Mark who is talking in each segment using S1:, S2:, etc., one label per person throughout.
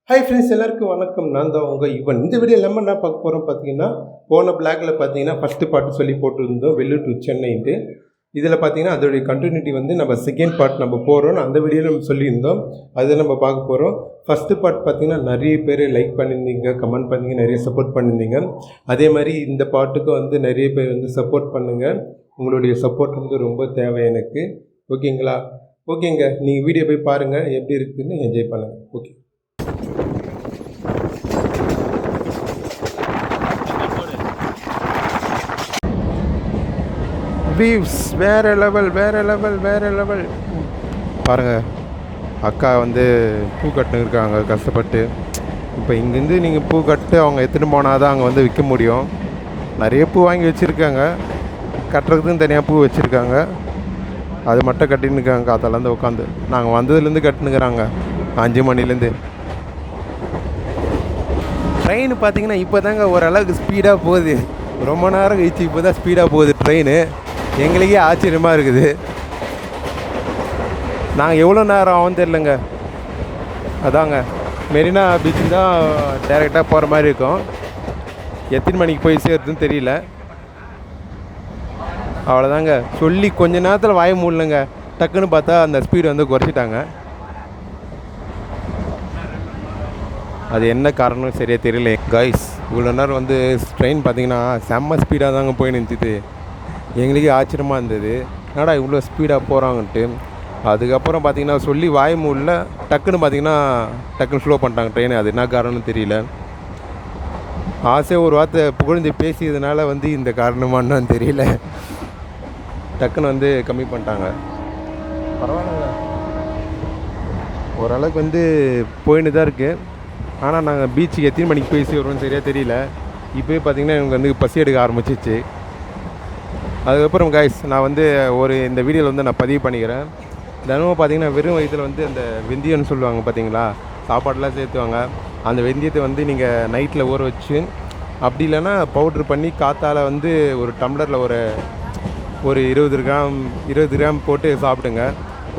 S1: Hi friends, எல்லாருக்கும் வணக்கம். நான் தான் உங்கள் யுவன். இந்த வீடியோ நம்ம என்ன பார்க்க போகிறோம் பார்த்தீங்கன்னா, போன பிளாகில் பார்த்தீங்கன்னா ஃபஸ்ட்டு பார்ட் சொல்லி போட்டிருந்தோம் வெள்ளூர் டு சென்னைன்ட்டு. இதில் பார்த்தீங்கன்னா அதோடைய கண்டினியூட்டி வந்து நம்ம செகண்ட் பார்ட் நம்ம போகிறோம். அந்த வீடியோவில் நம்ம சொல்லியிருந்தோம், அதை நம்ம பார்க்க போகிறோம். ஃபஸ்ட்டு பார்ட் பார்த்தீங்கன்னா நிறைய பேர் லைக் பண்ணியிருந்தீங்க, கமெண்ட் பண்ணிங்க, நிறைய சப்போர்ட் பண்ணியிருந்தீங்க. அதே மாதிரி இந்த பாட்டுக்கும் வந்து நிறைய பேர் வந்து சப்போர்ட் பண்ணுங்கள். உங்களுடைய சப்போர்ட் வந்து ரொம்ப தேவை எனக்கு. ஓகேங்களா? ஓகேங்க, நீங்கள் வீடியோ போய் பாருங்கள், எப்படி இருக்குதுன்னு என்ஜாய் பண்ணுங்கள். ஓகே. வியூஸ் வேறு லெவல் பாருங்கள். அக்கா வந்து பூ கட்டுன்னு இருக்காங்க கஷ்டப்பட்டு. இப்போ இங்கேருந்து நீங்கள் பூ கட்டு அவங்க எடுத்துகிட்டு போனால் தான் அங்கே வந்து விற்க முடியும். நிறைய பூ வாங்கி வச்சுருக்காங்க, கட்டுறதுக்குன்னு தனியாக பூ வச்சுருக்காங்க. அது மட்டும் கட்டின்னு இருக்காங்க காத்தாலேருந்து உட்காந்து. நாங்கள் வந்ததுலேருந்து கட்டுனுக்குறாங்க 5 மணிலேருந்து. ட்ரெயின் பார்த்திங்கன்னா இப்போ தாங்க ஓரளவுக்கு ஸ்பீடாக போகுது. ரொம்ப நேரம் கழிச்சு இப்போ தான் ஸ்பீடாக போகுது ட்ரெயின். எங்களுக்கே ஆச்சரியமாக இருக்குது. நாங்கள் எவ்வளோ நேரம் ஆகும் தெரிலங்க. அதாங்க மெரினா பீச்சு தான் டைரெக்டாக போகிற மாதிரி இருக்கும். எத்தனை மணிக்கு போய் சேர்றதுன்னு தெரியல. அவ்வளோதாங்க, சொல்லி கொஞ்ச நேரத்தில் வாய மூடலங்க. டக்குன்னு பார்த்தா அந்த ஸ்பீடு வந்து குறைச்சிட்டாங்க. அது என்ன காரணம் சரியாக தெரியல கைஸ். இவ்வளோ நேரம் வந்து ட்ரெயின் பார்த்திங்கன்னா செம்ம ஸ்பீடாக தாங்க போய் நிறுத்திது. எங்களுக்கே ஆச்சரியமாக இருந்தது, என்னடா இவ்வளோ ஸ்பீடாக போகிறாங்கன்ட்டு. அதுக்கப்புறம் பார்த்திங்கன்னா சொல்லி வாய் மூடல, டக்குன்னு ஸ்லோ பண்ணிட்டாங்க ட்ரெயின். அது என்ன காரணம்னு தெரியல. ஆசையாக ஒரு வார்த்தை புகழ்ந்து பேசியதுனால வந்து இந்த காரணமானு தெரியல, டக்குன்னு வந்து கம்மி பண்ணிட்டாங்க. பரவாயில்லைங்க, ஓரளவுக்கு வந்து போயின்னு தான் இருக்குது. ஆனால் நாங்கள் பீச்சுக்கு எத்தனை மணிக்கு போய் வருவோம்னு சரியாக தெரியல. இப்போயே பார்த்திங்கன்னா எனக்கு வந்து பசி எடுக்க ஆரம்பிச்சிச்சு. அதுக்கப்புறம் கைஸ் நான் வந்து இந்த வீடியோவில் வந்து நான் பதிவு பண்ணிக்கிறேன். தினமும் பார்த்திங்கன்னா வெறும் வயிற்றில் வந்து அந்த வெந்தயம்னு சொல்லுவாங்க பார்த்தீங்களா, சாப்பாடெலாம் சேர்த்துவாங்க. அந்த வெந்தயத்தை வந்து நீங்கள் நைட்டில் ஊற வச்சு, அப்படி இல்லைன்னா பவுட்ரு பண்ணி காத்தால் வந்து ஒரு டம்ளரில் ஒரு 20 கிராம் போட்டு சாப்பிடுங்க.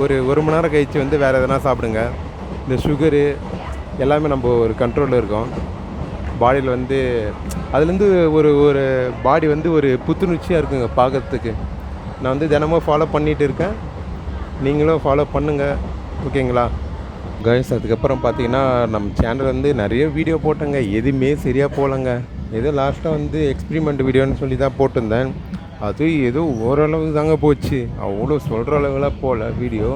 S1: ஒரு மணி நேரம் கழிச்சு வந்து வேறு எதனா சாப்பிடுங்க. இந்த சுகரு எல்லாமே நம்ம ஒரு கண்ட்ரோலில் இருக்கோம். பாடியில் வந்து அதுலேருந்து ஒரு பாடி வந்து ஒரு புத்துணர்ச்சியாக இருக்குங்க பார்க்குறதுக்கு. நான் வந்து தினமும் ஃபாலோ பண்ணிகிட்டு இருக்கேன், நீங்களும் ஃபாலோ பண்ணுங்கள். ஓகேங்களா கைஸ்? அதுக்கப்புறம் பார்த்தீங்கன்னா நம்ம சேனல் வந்து நிறைய வீடியோ போட்டேங்க, எதுவுமே சரியாக போகலங்க. ஏதோ லாஸ்ட்டாக வந்து எக்ஸ்பிரிமெண்ட் வீடியோன்னு சொல்லி தான் போட்டிருந்தேன். அது ஏதோ ஓரளவு தாங்க போச்சு, அவ்வளோ சொல்கிற அளவுலாம் போகல வீடியோ.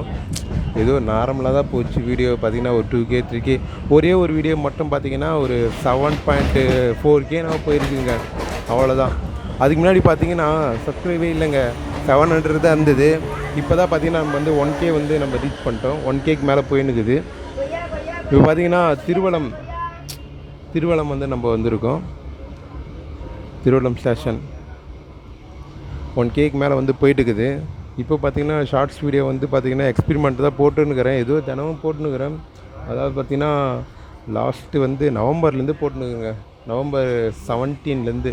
S1: ஏதோ நார்மலாக தான் போச்சு வீடியோ. பார்த்திங்கன்னா ஒரு 2K 3K. ஒரே ஒரு வீடியோ மட்டும் பார்த்திங்கன்னா ஒரு 7.4K நான் போயிருக்குங்க, அவ்வளோதான். அதுக்கு முன்னாடி பார்த்திங்கன்னா சப்ஸ்கிரைபே இல்லைங்க, 700 தான் இருந்தது. இப்போ தான் பார்த்திங்கன்னா நம்ம வந்து 1K வந்து நம்ம ரீச் பண்ணிட்டோம். 1Kக்கு மேலே போயின்னுக்குது. இப்போ பார்த்திங்கன்னா திருவளம் வந்து நம்ம வந்திருக்கோம். திருவளம் ஸ்டேஷன் 1Kக்கு மேலே வந்து போயிட்டுருக்குது. இப்போ பார்த்திங்கன்னா ஷார்ட்ஸ் வீடியோ வந்து பார்த்திங்கன்னா எக்ஸ்பிரிமெண்ட் தான் போட்டுன்னுக்கிறேன். ஏதோ தினமும் போட்டுன்னுக்கிறேன். அதாவது பார்த்திங்கன்னா லாஸ்ட்டு வந்து நவம்பர்லேருந்து போட்டுனுக்குங்க, நவம்பர் 17லேருந்து.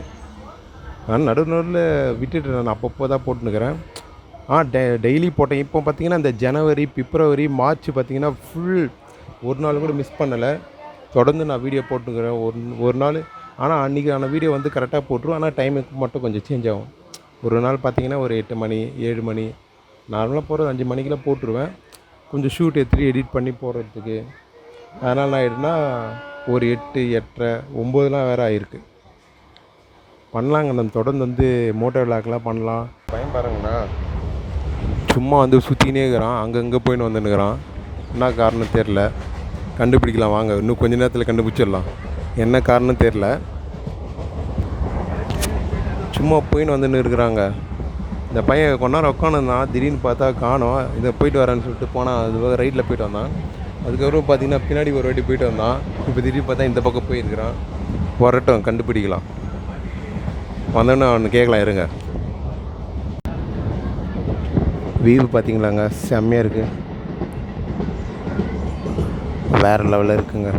S1: ஆனால் நடுவில் விட்டுட்டு நான் அப்பப்போ தான் போட்டுனுக்கிறேன். டெய்லி போட்டேன். இப்போ பார்த்திங்கன்னா இந்த ஜனவரி, பிப்ரவரி, மார்ச் பார்த்திங்கன்னா ஃபுல் ஒரு நாள் கூட மிஸ் பண்ணலை. தொடர்ந்து நான் வீடியோ போட்டுனுக்கிறேன் ஒரு நாள். ஆனால் அன்றைக்கான வீடியோ வந்து கரெக்டாக போட்டுருவோம். ஆனால் டைமுக்கு மட்டும் கொஞ்சம் சேஞ்ச் ஆகும். ஒரு நாள் பார்த்திங்கன்னா ஒரு 8 மணி 7 மணி, நார்மலாக போகிறது 5 மணிக்கெலாம் போட்டுருவேன். கொஞ்சம் ஷூட் எடுத்துகிட்டு எடிட் பண்ணி போடுறதுக்கு. அதனால் நான் எடுனா ஒரு 8, 8:30, 9 வேறு ஆகிருக்கு. பண்ணலாங்க, நம்ம தொடர்ந்து வந்து மோட்டோ விளாக்லாம் பண்ணலாம். பயம் பாருங்கண்ணா, சும்மா வந்து சுற்றினே இருக்கிறான், அங்கங்கே போயின்னு வந்துன்னுக்கிறான். என்ன காரணம் தெரில, கண்டுபிடிக்கலாம் வாங்க. இன்னும் கொஞ்சம் நேரத்தில் கண்டுபிடிச்சிடலாம் என்ன காரணம் தெரில. சும்மா போயின்னு வந்துன்னு இருக்கிறாங்க. இந்த பையன் கொஞ்ச நேரம் உட்காந்துருந்தான், திடீர்னு பார்த்தா காணோம். இதை போயிட்டு வரேன்னு சொல்லிட்டு போனால் அது ரைட்டில் போயிட்டு வந்தான். அதுக்கப்புறம் பார்த்திங்கன்னா பின்னாடி ஒரு வாட்டி போயிட்டு வந்தான். இப்போ திடீர்னு பார்த்தா இந்த பக்கம் போயிருக்கிறான். வரட்டும், கண்டுபிடிக்கலாம். வந்தோன்னே அவனு கேட்கலாம், இருங்க. வியூ பார்த்திங்களாங்க, செம்மையாக இருக்குது, வேறு லெவலில் இருக்குங்க.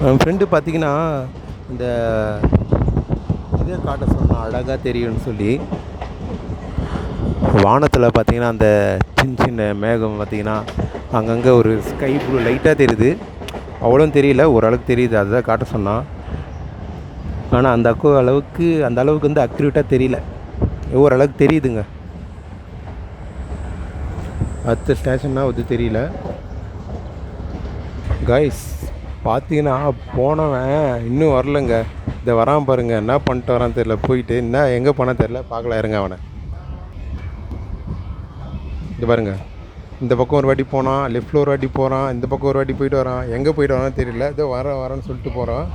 S1: என் ஃப்ரெண்டு பார்த்திங்கன்னா இந்த இதை காட்ட சொன்னால் அழகாக தெரியும்னு சொல்லி வானத்தில் பார்த்திங்கன்னா அந்த சின்ன சின்ன மேகம் பார்த்திங்கன்னா அங்கங்கே ஒரு ஸ்கை ப்ளூ லைட்டாக தெரியுது, அவ்வளோ தெரியல, ஓரளவுக்கு தெரியுது, அதுதான் காட்ட சொன்னான். ஆனால் அந்த அளவுக்கு வந்து அக்யூரேட்டாக தெரியல, ஓரளவுக்கு தெரியுதுங்க. அடுத்த ஸ்டேஷன்னா வந்து தெரியல காய்ஸ். பார்த்தீங்கன்னா போனவன் இன்னும் வரலங்க, இதை வரான் பாருங்கள், என்ன பண்ணிட்டு வரான்னு தெரில, போயிட்டு என்ன எங்கே போனால் தெரில, பார்க்கலாம் இருங்க அவனை. இது பாருங்கள், இந்த பக்கம் ஒரு வாட்டி போனான், லெஃப்டில் ஒரு வாட்டி போகிறான், இந்த பக்கம் ஒரு வாட்டி போயிட்டு வரான், எங்கே போயிட்டு வரான்னு தெரியல, இதோ வரேன்னு சொல்லிட்டு போகிறான்,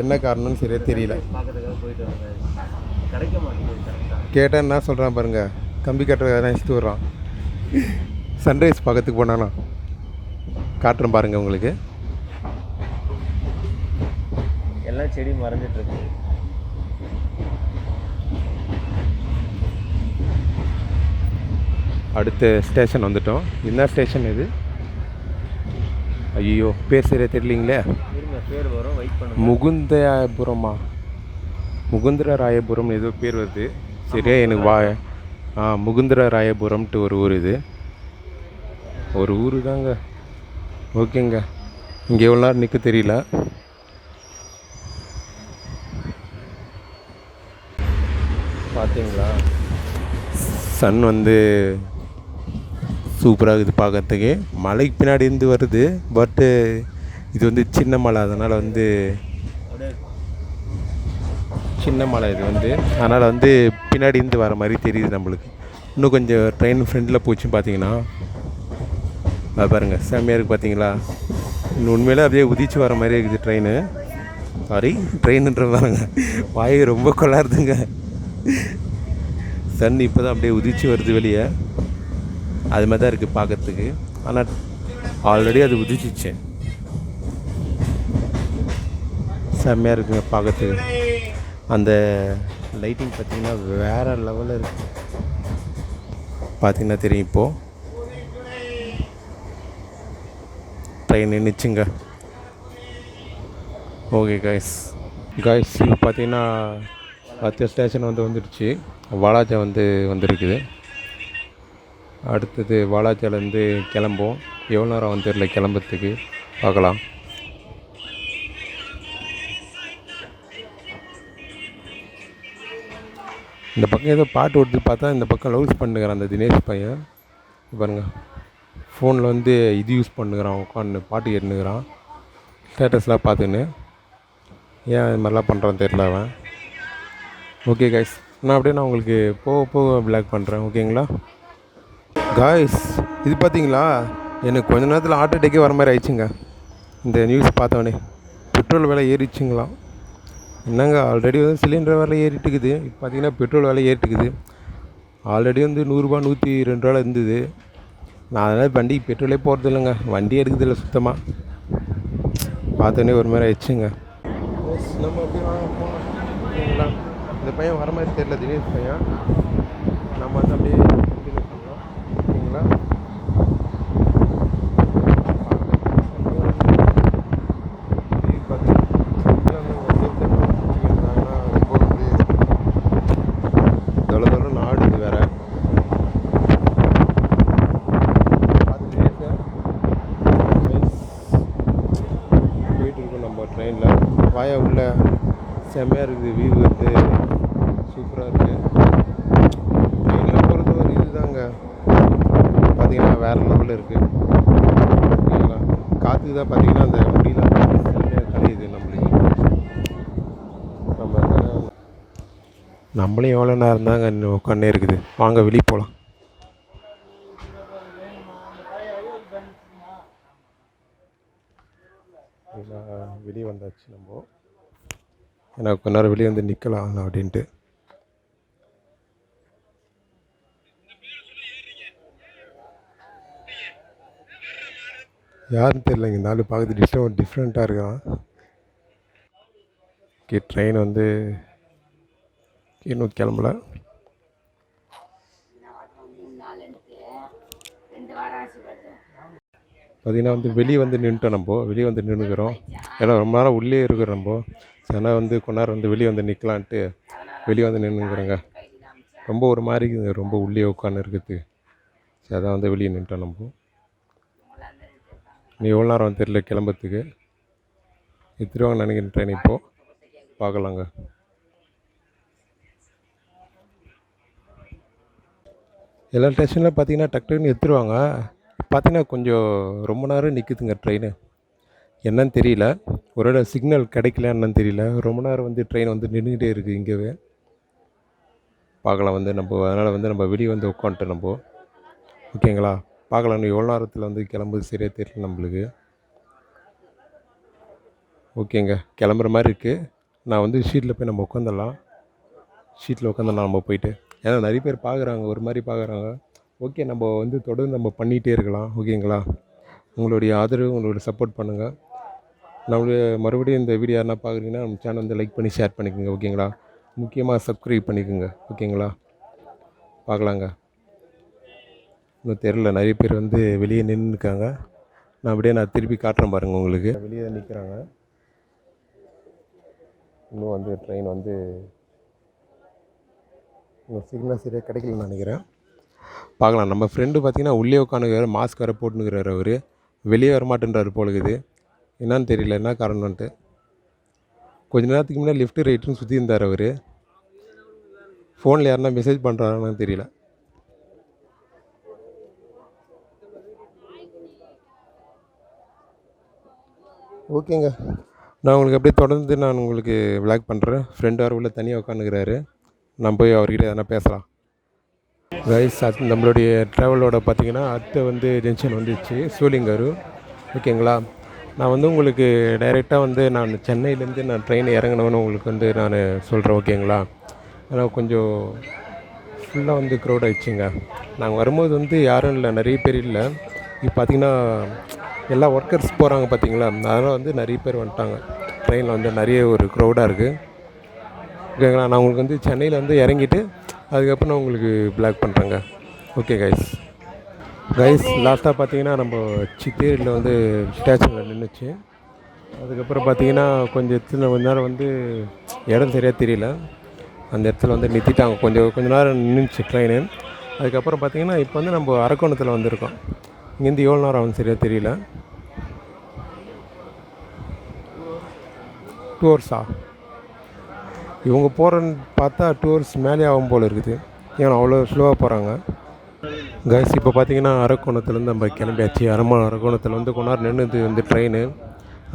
S1: என்ன காரணம்னு சரியாக தெரியல. கேட்டால் என்ன சொல்கிறான் பாருங்கள், கம்பி கட்டுறதுக்காக நினச்சிட்டு வர்றான். சன்ரைஸ் பார்க்கறதுக்கு போனானா, காட்டுறேன் பாருங்கள் உங்களுக்கு.
S2: எல்லாம் செடி மறைஞ்சிட்ருக்கு.
S1: அடுத்த ஸ்டேஷன் வந்துட்டோம். என்ன ஸ்டேஷன் இது? ஐயோ பேர் சரியாக தெரியலிங்களே.
S2: பேர் வரும், வெயிட் பண்ணுங்க.
S1: முகுந்தராயபுரம் ஏதோ பேர் வருது, சரியா எனக்கு முகுந்தராயபுரம்ட்டு ஒரு ஊர், இது ஒரு ஊர் தாங்க. ஓகேங்க, இங்கே எவ்வளோ நேரம் நிற்க தெரியல. பார்த்தீங்களா, சன் வந்து சூப்பராக இருக்குது பார்க்கறதுக்கு. மலைக்கு பின்னாடி இருந்து வருது, பட்டு இது வந்து சின்ன மலை, அதனால் வந்து சின்ன மலை இது வந்து, அதனால் வந்து பின்னாடி இருந்து வர மாதிரி தெரியுது நம்மளுக்கு. இன்னும் கொஞ்சம் ட்ரெயின் ஃப்ரெண்டில் போச்சுன்னு பார்த்தீங்கன்னா பாருங்கள், செம்மையாக இருக்குது பார்த்தீங்களா. இன்னும் உண்மையிலே அப்படியே உதிச்சு வர மாதிரி இருக்குது ட்ரெயின். சாரி, ட்ரெயின்ன்ற பாருங்க, வாய் ரொம்ப கொள்ளாருதுங்க. சன் இப்போ தான் அப்படியே உதிச்சு வருது வெளியே, அது மாதிரி தான் இருக்குது பார்க்கறதுக்கு. ஆனால் ஆல்ரெடி அது உதிச்சிச்சு. செம்மையாக இருக்குங்க பார்க்கறதுக்கு. அந்த லைட்டிங் பார்த்திங்கன்னா வேறு லெவலில் இருக்குது, பார்த்திங்கன்னா தெரியும். இப்போது ட்ரெயின் நின்றுச்சுங்க. ஓகே காய்ஸ் இப்போ பார்த்திங்கன்னா அடுத்த ஸ்டேஷன் வந்துடுச்சு. வாலாஜா வந்துருக்குது. அடுத்தது வாலாஜாலேருந்து கிளம்போம். எவ்வளோ நேரம் வந்து தெரியல கிளம்புறதுக்கு, பார்க்கலாம். இந்த பக்கம் ஏதோ பாட்டு ஓடுது பார்த்தா, இந்த பக்கம் லவ்ஸ் பண்ணுகிறான் அந்த தினேஷ் பையன் பாருங்கள். ஃபோனில் வந்து இது யூஸ் பண்ணுகிறான், உட்காந்து பாட்டு கேட்டுனுக்கிறான், ஸ்டேட்டஸ்லாம் பார்த்துன்னு. ஏன் இது மாதிரிலாம் பண்ணுறான்னு தெரியல அவன். ஓகே காய்ஸ், நான் உங்களுக்கு போக பிளாக் பண்ணுறேன், ஓகேங்களா காய்ஸ். இது பார்த்தீங்களா, எனக்கு கொஞ்ச நேரத்தில் ஹார்ட் அட்டாக்கே வர மாதிரி ஆயிடுச்சுங்க இந்த நியூஸ் பார்த்தோன்னே. பெட்ரோல் விலை ஏறிச்சுங்களாம். என்னங்க, ஆல்ரெடி வந்து சிலிண்டர் விலை ஏறிட்டுக்குது, இப்போ பார்த்தீங்கன்னா பெட்ரோல் விலை ஏறிட்டுக்குது. ஆல்ரெடி வந்து 100 102 இருந்தது. நான் அதனால் வண்டிக்கு பெட்ரோலே போகிறது இல்லைங்க, வண்டி எடுக்குதில்ல சுத்தமாக. பார்த்தோன்னே ஒரு மாதிரி ஆயிடுச்சுங்க. நம்ம எப்படி வாங்க போகலாம், ஓகேங்களா. இந்த பையன் வர மாதிரி தெரியல, தினேஷ் பையன். நம்ம வந்து அப்படியே கண்டினியூ பண்ணலாம், ஓகேங்களா. நாடு வேற போயிட்டு இருக்கோம் நம்ம ட்ரெயினில். வாயா உள்ள செம்மையாக இருக்குது, வியூ வந்து சூப்பராக இருக்குது. ட்ரெயினில் போகிறது ஒரு இதுதாங்க, பார்த்தீங்கன்னா வேறு லெவலில் இருக்குது, ஓகேங்களா. காற்றுக்கு தான் பார்த்தீங்கன்னா அந்த முடியெலாம் செம்மையாக கலையுது நம்மளுக்கு. நம்மளும் எவ்வளோ நேரம் தாங்க உட்காந்தே இருக்குது. வாங்க வெளியே போகலாம். வெளியே வந்தாச்சு நம்ம. ஏன்னா கொஞ்ச நேரம் வெளியே வந்து நிற்கலாம் அப்படின்ட்டு. யாருன்னு தெரியல, இந்த ஆள் பார்க்குறது டிஃப்ரெண்ட்டாக இருக்கான். ஓகே, ட்ரெயின் வந்து இன்னும் கிளம்பல. பார்த்திங்கன்னா வந்து வெளியே வந்து நின்றுட்டோம், வெளியே வந்து நின்றுக்கிறோம். ஏன்னா ரொம்ப நேரம் உள்ளே இருக்கிறோம் நம்ம. ஏன்னா வந்து கொஞ்ச நேரம் வந்து வெளியே வந்து நிற்கலான்ட்டு வெளியே வந்து நின்றுக்கிறோங்க. ரொம்ப ஒரு மாதிரி இருக்குது, ரொம்ப உள்ளே உட்காந்து இருக்குது. சரி, அதான் வந்து வெளியே நின்ட்டோம் நம்ம. நீ எவ்வளோ நேரம் தெரியல கிளம்புறதுக்கு. எடுத்துருவாங்க நினைக்கிறேன் ட்ரெயின். இப்போது பார்க்கலாங்க. எல்லா ஸ்டேஷனில் பார்த்தீங்கன்னா டக்குன்னு எடுத்துருவாங்க. பார்த்தீங்கன்னா கொஞ்சம் ரொம்ப நேரம் நிற்குதுங்க ட்ரெயின். என்னன்னு தெரியல, ஒரு சிக்னல் கிடைக்கல என்னன்னு தெரியல. ரொம்ப நேரம் வந்து ட்ரெயின் வந்து நின்றுக்கிட்டே இருக்குது இங்கேவே. பார்க்கலாம் வந்து நம்ம, அதனால் வந்து நம்ம வெளியே வந்து உட்காந்துட்டோம் நம்ம. ஓகேங்களா, பார்க்கலாம். இன்னும் எவ்வளோ நேரத்தில் வந்து கிளம்புது சரியாக தெரியல நம்மளுக்கு. ஓகேங்க, கிளம்புற மாதிரி இருக்குது. நான் வந்து ஷீட்டில் போய் நம்ம உட்காந்துடலாம். ஷீட்டில் உட்காந்துடலாம் நம்ம போயிட்டு. ஏன்னா நிறைய பேர் பார்க்குறாங்க, ஒரு மாதிரி பார்க்குறாங்க. ஓகே, நம்ம வந்து தொடர்ந்து நம்ம பண்ணிகிட்டே இருக்கலாம். ஓகேங்களா, உங்களுடைய ஆதரவு, உங்களுடைய சப்போர்ட் பண்ணுங்கள். நம்மளுடைய மறுபடியும் இந்த வீடியோ யாருன்னா பார்க்குறீங்கன்னா நம்ம சேனல் வந்து லைக் பண்ணி ஷேர் பண்ணிக்கோங்க. ஓகேங்களா, முக்கியமாக சப்ஸ்கிரைப் பண்ணிக்கோங்க. ஓகேங்களா, பார்க்கலாங்க. இன்னும் தெரில, நிறைய பேர் வந்து வெளியே நின்றுருக்காங்க. நான் திருப்பி காட்டுறேன் பாருங்கள் உங்களுக்கு. வெளியே நிற்கிறாங்க. இன்னும் வந்து ட்ரெயின் வந்து இன்னும் சிக்னல் சரியாக கிடைக்கலன்னு நினைக்கிறேன். பார்க்கலாம். நம்ம ஃப்ரெண்டு பார்த்திங்கன்னா உள்ளே உட்காந்துக்கிறாரு, மாஸ்க் வேறு போட்டுன்னுக்கிறாரு. அவர் வெளியே வரமாட்டேன்றாரு போலுக்குது. என்னான்னு தெரியல, என்ன காரணம்ன்ட்டு. கொஞ்ச நேரத்துக்கு முன்னாடி லெஃப்ட்டு ரைட்டுன்னு சுற்றி இருந்தார் அவர். ஃபோனில் யாருன்னா மெசேஜ் பண்ணுறாங்கன்னு தெரியல. ஓகேங்க, நான் உங்களுக்கு அப்படியே தொடர்ந்து நான் உங்களுக்கு விளாக் பண்ணுறேன். ஃப்ரெண்டு வேறு உள்ள தனியாக உட்காந்துக்கிறாரு. நான் போய் அவர்கிட்ட எதனா பேசலாம். கைஸ், அது நம்மளுடைய ட்ராவலோட பார்த்திங்கன்னா அடுத்த வந்து ஜங்ஷன் வந்துச்சு சூலிங்கரு. ஓகேங்களா, நான் வந்து உங்களுக்கு டைரெக்டாக வந்து நான் சென்னையிலேருந்து நான் ட்ரெயின் இறங்கினோன்னு உங்களுக்கு வந்து நான் சொல்கிறேன். ஓகேங்களா, ஆனால் கொஞ்சம் ஃபுல்லாக வந்து க்ரௌட் ஆகிடுச்சிங்க. நாங்கள் வரும்போது வந்து யாரும் இல்லை, நிறைய பேர் இல்லை. இப்போ பார்த்திங்கன்னா எல்லா ஒர்க்கர்ஸ் போகிறாங்க பார்த்திங்களா, அதனால் வந்து நிறைய பேர் வந்துட்டாங்க. ட்ரெயினில் வந்து நிறைய ஒரு க்ரௌடாக இருக்குது. ஓகேங்களா, நான் உங்களுக்கு வந்து சென்னையில் வந்து இறங்கிட்டு அதுக்கப்புறம் நான் உங்களுக்கு பிளாக் பண்ணுறேங்க. ஓகே கைஸ், லாஸ்ட்டாக பார்த்தீங்கன்னா நம்ம சித்தேரியில் வந்து ஸ்டேஷனில் நின்றுச்சு. அதுக்கப்புறம் பார்த்தீங்கன்னா கொஞ்ச நேரம் வந்து இடம் சரியாக தெரியல, அந்த இடத்துல வந்து நிறுத்திட்டாங்க. கொஞ்ச நேரம் நின்றுச்சு ட்ரெயின். அதுக்கப்புறம் பார்த்தீங்கன்னா இப்போ வந்து நம்ம அரக்கோணத்தில் வந்திருக்கோம். இங்கேருந்து எவ்வளோ நேரம் ஆகும் சரியாக தெரியல. 2 ஹவர்ஸா? இவங்க போகிறன்னு பார்த்தா 2 ஹவர்ஸ் மேலே ஆகும் போல் இருக்குது. ஏன்னா அவ்வளோ ஸ்லோவாக போகிறாங்க. கைஸ், இப்போ பார்த்தீங்கன்னா அரக்கோணத்துலேருந்து நம்ம கிளம்பியாச்சு. அரக்கோணத்தில் வந்து கொஞ்ச நேரம் நின்றுது வந்து ட்ரெயின்.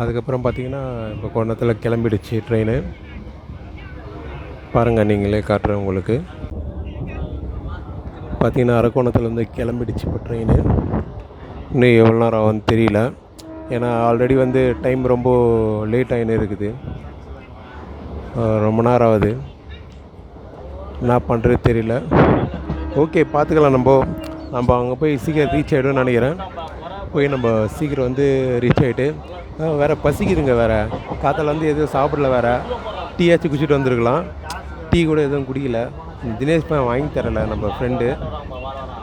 S1: அதுக்கப்புறம் பார்த்தீங்கன்னா இப்போ கோணத்தில் கிளம்பிடுச்சு ட்ரெயின். பாருங்கள், நீங்களே காட்டுறேன் உங்களுக்கு. பார்த்தீங்கன்னா அரக்கோணத்துலேருந்து கிளம்பிடுச்சு இப்போ ட்ரெயின். இன்னும் எவ்வளோ நேரம் ஆகும்னு தெரியல, ஏன்னா ஆல்ரெடி வந்து டைம் ரொம்ப லேட் ஆகின்னு இருக்குது. ரொம்ப நேரம் ஆகுது, என்ன பண்ணுறது தெரியல. ஓகே, பார்த்துக்கலாம். நம்ம அங்கே போய் சீக்கிரம் ரீச் ஆகிடும்னு நினைக்கிறேன். போய் நம்ம சீக்கிரம் வந்து ரீச் ஆகிட்டு வேறு பசிக்குதுங்க. வேறு காத்தால் வந்து எதுவும் சாப்பிடல, வேறு டீயாச்சும் குடிச்சிட்டு வந்துருக்கலாம். டீ கூட எதுவும் குடிக்கல. தினேஷ் பையன் வாங்கி தரலை நம்ம ஃப்ரெண்டு.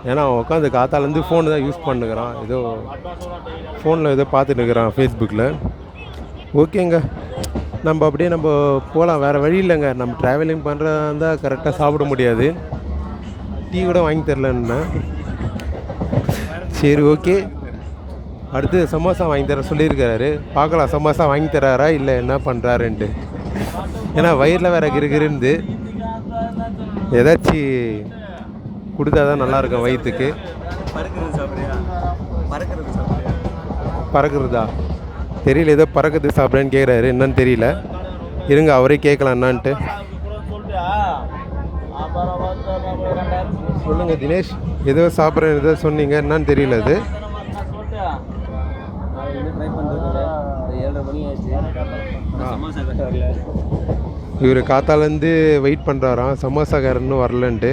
S1: ஏன்னா அவன் உட்காந்து காத்தாலேருந்து ஃபோனு தான் யூஸ் பண்ணுகிறான். ஏதோ ஃபோனில் ஏதோ பார்த்துட்டு இருக்கிறான் ஃபேஸ்புக்கில். ஓகேங்க, நம்ம அப்படியே நம்ம போகலாம். வேறு வழி இல்லைங்க. நம்ம ட்ராவலிங் பண்ணுறதா இருந்தால் கரெக்டாக சாப்பிட முடியாது. டீ கூட வாங்கி தரலன்னா சரி, ஓகே. அடுத்து சமோசா வாங்கி தர சொல்லியிருக்கிறாரு. பார்க்கலாம் சமோசா வாங்கி தராரா இல்லை என்ன பண்ணுறாருன்ட்டு. ஏன்னா வயிறில் வேறு கிருகிருந்து ஏதாச்சும் கொடுத்தா தான் நல்லாயிருக்கும் வயிற்றுக்கு. பறக்கிறதா தெரியல, ஏதோ பறக்கிறது சாப்பிட்றேன்னு கேட்குறாரு. என்னன்னு தெரியல, இருங்க அவரே கேட்கலாம் என்னான்ட்டு. சொல்லுங்கள் தினேஷ், ஏதோ சாப்பிட்றேன் ஏதோ சொன்னீங்க, என்னன்னு தெரியல அது. இவர் காத்தாலேருந்து வெயிட் பண்ணுறாராம், சமோசாக்காரன்னு வரலன்ட்டு.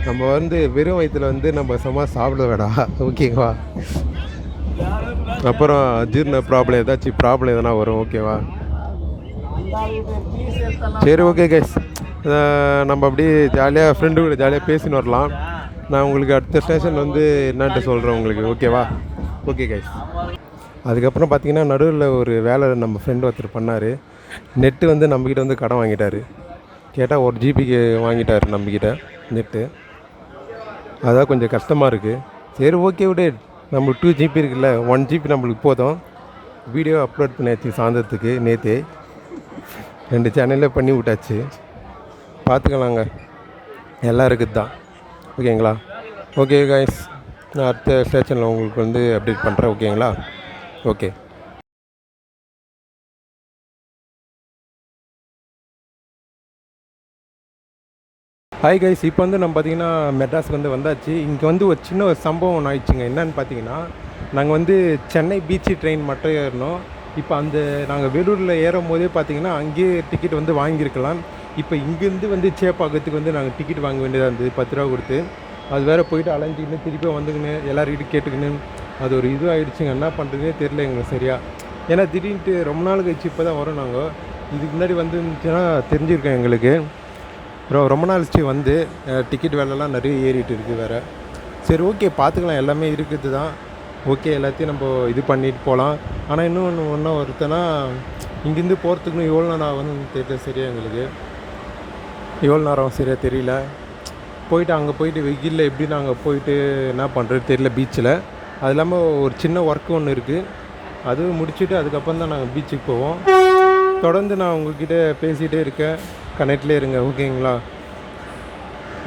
S1: நம்ம வந்து வெறும் வயிற்றில் வந்து நம்ம சமோசா சாப்பிட வேடாம். ஓகேவா, அப்புறம் அஜீர்ண ப்ராப்ளம் ஏதாச்சும் எதனா வரும். ஓகேவா, சரி ஓகே கைஸ், நம்ம அப்படியே ஜாலியாக ஃப்ரெண்டு கூட ஜாலியாக பேசின்னு வரலாம். நான் உங்களுக்கு அடுத்த ஸ்டேஷன் வந்து என்னான்ட்டு சொல்கிறேன் உங்களுக்கு. ஓகேவா, ஓகே கைஸ். அதுக்கப்புறம் பார்த்தீங்கன்னா நடுவில் ஒரு வேலை நம்ம ஃப்ரெண்டு ஒருத்தர் பண்ணார். நெட்டு வந்து நம்மக்கிட்ட வந்து கடன் வாங்கிட்டார். கேட்டால் 1 ஜிபிக்கு வாங்கிட்டார் நம்மக்கிட்ட நெட்டு. அதான் கொஞ்சம் கஷ்டமாக இருக்குது. சரி ஓகே விடு, நம்மளுக்கு 2 ஜிபி இருக்குல்ல, 1 ஜிபி நம்மளுக்கு போதும். வீடியோ அப்லோட் பண்ணியாச்சு சாயந்தரத்துக்கு. நேற்று 2 சேனலில் பண்ணி விட்டாச்சு. பார்த்துக்கலாங்க, எல்லாம் இருக்குது தான். ஓகேங்களா? ஓகே கைஸ், நான் அடுத்த ஸ்டேஷனில் உங்களுக்கு வந்து அப்டேட் பண்ணுறேன். ஓகேங்களா? ஓகே. ஹாய் கைஸ், இப்போ வந்து நம்ம பார்த்திங்கன்னா மெட்ராஸுக்கு வந்து வந்தாச்சு. இங்கே வந்து ஒரு சின்ன ஒரு சம்பவம் ஆயிடுச்சுங்க. என்னன்னு பார்த்தீங்கன்னா, நாங்கள் வந்து சென்னை பீச்சு ட்ரெயின் மட்டும் ஏறினோம். இப்போ அந்த நாங்கள் வேலூரில் ஏறும் போதே பார்த்திங்கன்னா அங்கேயே டிக்கெட் வந்து வாங்கியிருக்கலாம். இப்போ இங்கேருந்து வந்து சேப்பாக்கத்துக்கு வந்து நாங்கள் டிக்கெட் வாங்க வேண்டியதாக இருந்தது 10 ரூபா கொடுத்து. அது வேறு போயிட்டு அலைஞ்சிக்கின்னு திருப்பி வந்துக்கின்னு எல்லாருக்கிட்ட கேட்டுக்கின்னு அது ஒரு இது ஆகிடுச்சுங்க. என்ன பண்ணுறதுனே தெரில எங்களுக்கு சரியாக. ஏன்னா திடீர்னுட்டு ரொம்ப நாள் கழிச்சு இப்போ தான் வரோம். நாங்கள் இதுக்கு முன்னாடி வந்துருந்துச்சுன்னா தெரிஞ்சிருக்கோம் எங்களுக்கு. ரொம்ப நாள் கழிச்சு வந்து டிக்கெட் வேலைலாம் நிறைய ஏறிட்டு இருக்குது வேறு. சரி ஓகே, பார்த்துக்கலாம், எல்லாமே இருக்குது தான். ஓகே, எல்லாத்தையும் நம்ம இது பண்ணிட்டு போகலாம். ஆனால் இன்னும் ஒருத்தனா இங்கேருந்து போகிறதுக்குன்னு எவ்வளோ நேரம் ஆகும்னு தெரியல சரியாக எங்களுக்கு. எவ்வளோ நேரம் சரியாக தெரியல. போயிட்டு அங்கே போயிட்டு வெயிலில் எப்படி நாங்கள் போயிட்டு என்ன பண்ணுறது தெரியல பீச்சில். அது இல்லாமல் ஒரு சின்ன ஒர்க்கு ஒன்று இருக்குது, அதுவும் முடிச்சுட்டு அதுக்கப்புறம் தான் நாங்கள் பீச்சுக்கு போவோம். தொடர்ந்து நான் உங்கள்கிட்ட பேசிகிட்டே இருக்கேன், கனெக்ட்லேயே இருங்க. ஓகேங்களா?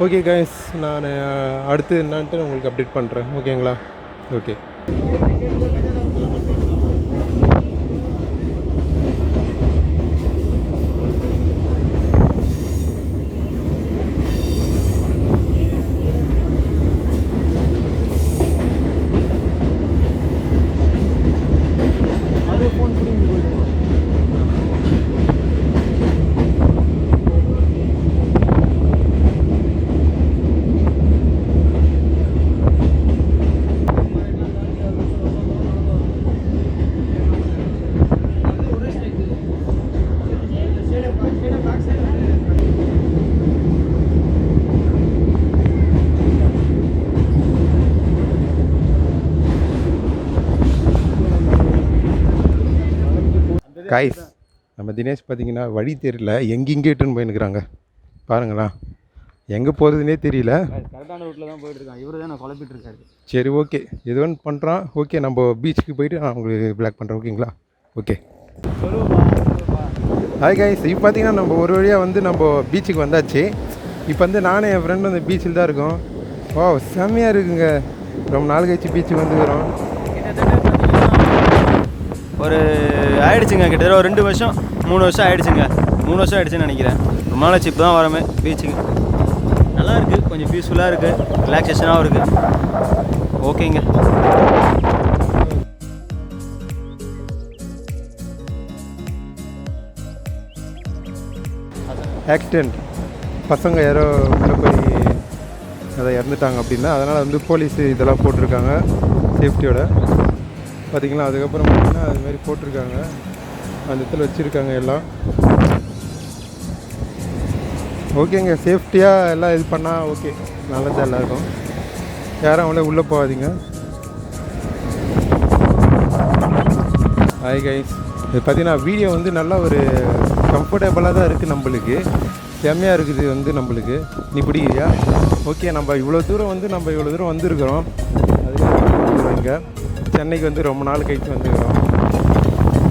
S1: ஓகே கைஸ், நான் அடுத்து என்னான்ட்டு உங்களுக்கு அப்டேட் பண்ணுறேன். ஓகேங்களா? ஓகே. கைஸ், நம்ம தினேஷ் பார்த்திங்கன்னா வழி தெரியல, எங்கெங்கே இட்டுன்னு போயின்னுக்குறாங்க பாருங்களா. எங்கே போகிறதுனே தெரியல.
S2: கரெக்டான ரூட்டில் தான் போயிட்டுருக்கான். இவர் தான் நான் குழப்பிட்டு இருக்காரு.
S1: சரி ஓகே, எது ஒன்று பண்ணுறான். ஓகே, நம்ம பீச்சுக்கு போயிட்டு நான் உங்களுக்கு பிளாக் பண்ணுறேன். ஓகேங்களா? ஓகே. ஹாய் கைஸ், இப்போ பார்த்திங்கன்னா நம்ம ஒரு வழியாக வந்து நம்ம பீச்சுக்கு வந்தாச்சு. இப்போ வந்து நானும் என் ஃப்ரெண்டும் அந்த பீச்சில் தான் இருக்கோம். ஓ செம்மையாக இருக்குங்க, ரொம்ப நாள் கழிச்சு பீச்சுக்கு வந்துக்கிறோம்.
S2: ஒரு ஆயிடுச்சுங்க, கிட்டத்தட்ட ஒரு 2 வருஷம் 3 வருஷம் ஆயிடுச்சுங்க. 3 வருஷம் ஆயிடுச்சுன்னு நினைக்கிறேன். ரொம்ப நாள் ஆச்சு இப்போ தான் வரமே பீச்சுக்கு. நல்லா இருக்குது, கொஞ்சம் பீஸ்ஃபுல்லாக இருக்குது, ரிலாக்ஸேஷனாகவும் இருக்குது. ஓகேங்க.
S1: ஆக்சிடெண்ட், பசங்க யாரோ உள்ளே போய் அதை இறந்துட்டாங்க அப்படின்னா, அதனால் வந்து போலீஸ் இதெல்லாம் போட்டிருக்காங்க சேஃப்டியோட. பார்த்திங்களா? அதுக்கப்புறம் பார்த்திங்கன்னா அதுமாரி போட்டிருக்காங்க, அந்த இடத்துல வச்சுருக்காங்க எல்லாம். ஓகேங்க, சேஃப்டியாக எல்லாம் இது பண்ணால் ஓகே, நல்லதாக எல்லாருக்கும். யாரும் அவங்களே உள்ளே போகாதீங்க. ஹாய் கைஸ், இது பார்த்திங்கன்னா வீடியோ வந்து நல்லா ஒரு கம்ஃபர்டபுளாக தான் இருக்குது, நம்மளுக்கு செம்மையாக இருக்குது வந்து நம்மளுக்கு. நீ பிடிக்கிறியா? ஓகே, நம்ம இவ்வளோ தூரம் வந்துருக்குறோம். அதுக்கு இங்கே சென்னைக்கு வந்து ரொம்ப நாள் கழிச்சு வந்துக்கிறோம்.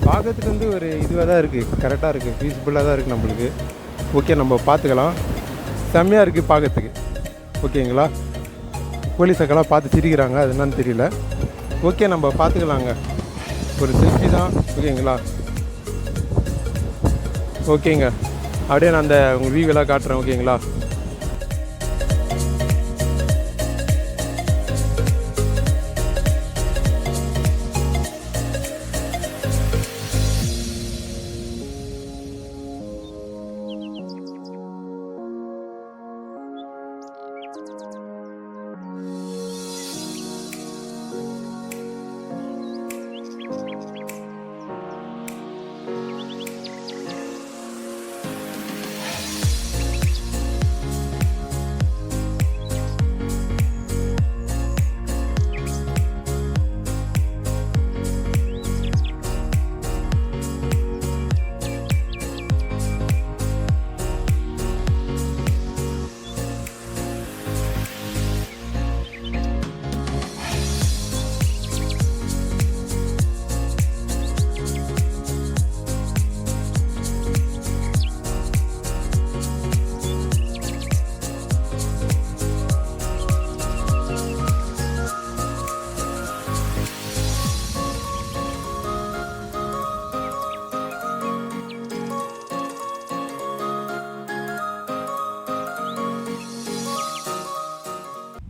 S1: பார்க்கறதுக்கு வந்து ஒரு இதுவாக தான் இருக்குது, கரெக்டாக இருக்குது, பீஸ்ஃபுல்லாக தான் இருக்குது நம்மளுக்கு. ஓகே, நம்ம பார்த்துக்கலாம். செம்மையாக இருக்குது பார்க்கறதுக்கு. ஓகேங்களா? போலீஸக்கெல்லாம் பார்த்து சிரிக்கிறாங்க, அது என்னன்னு தெரியல. ஓகே, நம்ம பார்த்துக்கலாங்க, ஒரு செல்ஃபி தான். ஓகேங்களா? ஓகேங்க, அப்படியே நான் அந்த உங்கள் வியூவெல்லாம் காட்டுறேன். ஓகேங்களா?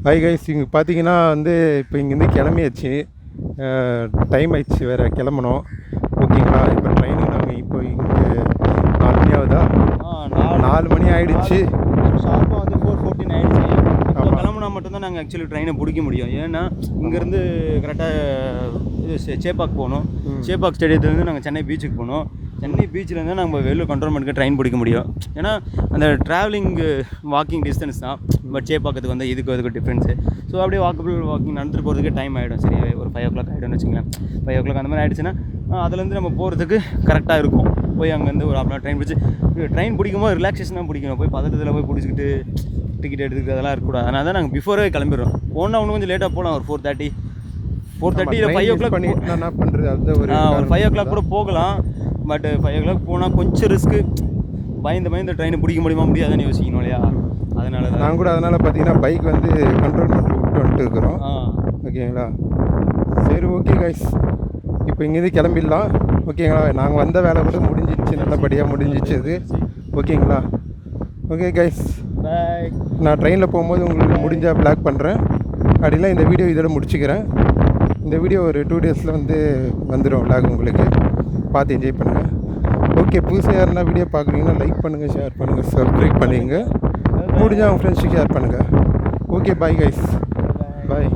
S1: ஹாய் கைஸ், இங்கே பார்த்தீங்கன்னா வந்து இப்போ இங்கேருந்து கிளம்பியாச்சு. டைம் ஆயிடுச்சு வேறு கிளம்பணும். ஓகேங்களா? இப்போ ட்ரெயினுக்கு நாங்கள் இப்போ இங்கே 4 மணி ஆகுதா? 4 மணி ஆகிடுச்சு.
S2: ஷார்ப்பாக வந்து 4:14 ஆகிடுச்சு. இப்போ கிளம்புனா மட்டும்தான் நாங்கள் ஆக்சுவலி ட்ரெயினை பிடிக்க முடியும். ஏன்னா இங்கேருந்து கரெக்டாக இது சேப்பாக் போகணும். சேப்பாக் ஸ்டேடியத்துலேருந்து நாங்கள் சென்னை பீச்சுக்கு போகணும். சென்னை பீச்சிலேருந்து நம்ம வெள்ளூர் கண்ட்ரோன்மெண்ட்டுக்கு ட்ரெயின் பிடிக்க முடியும். ஏன்னா அந்த ட்ராவலிங்கு வாக்கிங் டிஸ்டன்ஸ் தான். பட் சேப்பாக்கத்துக்கு வந்து இதுக்கு டிஃப்ரென்ஸு. ஸோ அப்படியே வாக்கிங் நடந்துட்டு போகிறதுக்கு டைம் ஆகிடும். சரியா ஒரு 5 o'clock ஆகிடும்னு வச்சுங்களேன். 5 o'clock அந்த மாதிரி ஆகிடுச்சுன்னா அதுலேருந்து நம்ம போகிறதுக்கு கரெக்டாக இருக்கும். போய் அங்கேருந்து ஒரு 1/2 hour ட்ரெயின் பிடிச்சி ட்ரெயின் பிடிக்கும்போது ரிலாக்ஸேஷனாக பிடிக்கணும். போய் பதட்டத்தில் போய் பிடிச்சிக்கிட்டு டிக்கெட் எடுத்துக்கிட்டு அதெல்லாம் இருக்கக்கூடாது. அதனால தான் நாங்கள் பிஃபோரே கிளம்பிடுறோம். போனால் இன்னும் கொஞ்சம் லேட்டாக போகலாம். ஒரு 4:30 இல்லை 5 o'clock
S1: என்ன பண்ணுறது? அது ஒரு
S2: 5 o'clock கூட போகலாம். பட் 5 o'clock போனால் கொஞ்சம் ரிஸ்க்கு. பயந்து ட்ரெயினை பிடிக்க முடியாதுன்னு யோசிக்கணும் இல்லையா? அதனால தான்
S1: நான் கூட அதனால் பார்த்தீங்கன்னா பைக் வந்து கண்ட்ரோல் பண்ணிட்டு வந்துட்டு இருக்கிறோம். ஓகேங்களா? சரி, ஓகே கைஸ், இப்போ இங்கேருந்து கிளம்பிடலாம். ஓகேங்களா? நாங்கள் வந்த வேலை கூட முடிஞ்சிச்சு, நல்லபடியாக முடிஞ்சிச்சு அது. ஓகேங்களா? ஓகே கைஸ்,
S2: பாய்.
S1: நான் ட்ரெயினில் போகும்போது உங்களுக்கு முடிஞ்சால் ப்ளாக் பண்ணுறேன். அப்படிலாம் இந்த வீடியோ இதோட முடிச்சுக்கிறேன். இந்த வீடியோ ஒரு 2 daysல வந்து வந்துடும் வ்ளாக். உங்களுக்கு பார்த்து என்ஜாய் பண்ணுங்கள். ஓகே, புதுசாக யாருன்னா வீடியோ பார்க்குறீங்கன்னா லைக் பண்ணுங்கள், ஷேர் பண்ணுங்கள், சப்ஸ்கிரைப் பண்ணிங்க. முடிஞ்சால் உங்கள் ஃப்ரெண்ட்ஸுக்கு ஷேர் பண்ணுங்கள். ஓகே, பாய் கைஸ், பாய்.